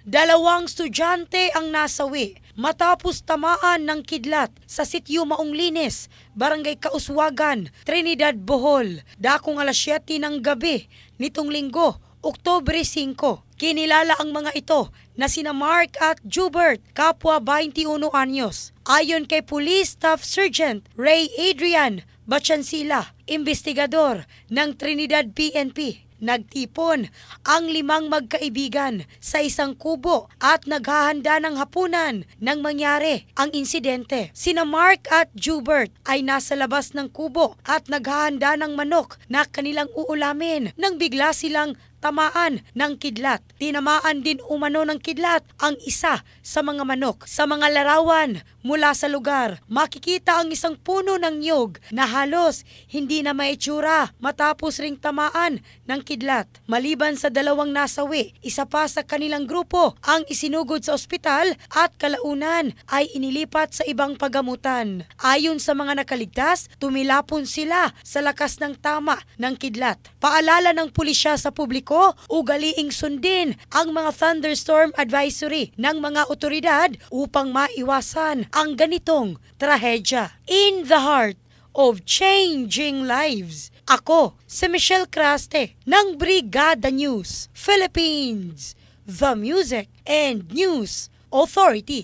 Dalawang estudyante ang nasawi matapos tamaan ng kidlat sa sitio Maong Linis, Barangay Kauswagan, Trinidad, Bohol. Dakong alas 7 ng gabi nitong linggo, Oktubre 5. Kinilala ang mga ito na sina Mark at Jubert, kapwa 21 anyos. Ayon kay Police Staff Sergeant Ray Adrian Bachansila, investigador ng Trinidad PNP, nagtipon ang 5 magkaibigan sa isang kubo at naghahanda ng hapunan nang mangyari ang insidente. Sina Mark at Jubert ay nasa labas ng kubo at naghahanda ng manok na kanilang uulamin nang bigla silang tamaan ng kidlat. Tinamaan din umano ng kidlat ang isa sa mga manok. Sa mga larawan mula sa lugar, makikita ang isang puno ng niyog na halos hindi na maitsura matapos ring tamaan ng kidlat. Maliban sa 2 nasawi, isa pa sa kanilang grupo ang isinugod sa ospital at kalaunan ay inilipat sa ibang pagamutan. Ayon sa mga nakaligtas, tumilapon sila sa lakas ng tama ng kidlat. Paalala ng pulisya sa publiko, ugaliing sundin ang mga thunderstorm advisory ng mga otoridad upang maiwasan ang ganitong trahedya. In the heart of changing lives, ako si Michelle Craste ng Brigada News Philippines, the Music and News Authority.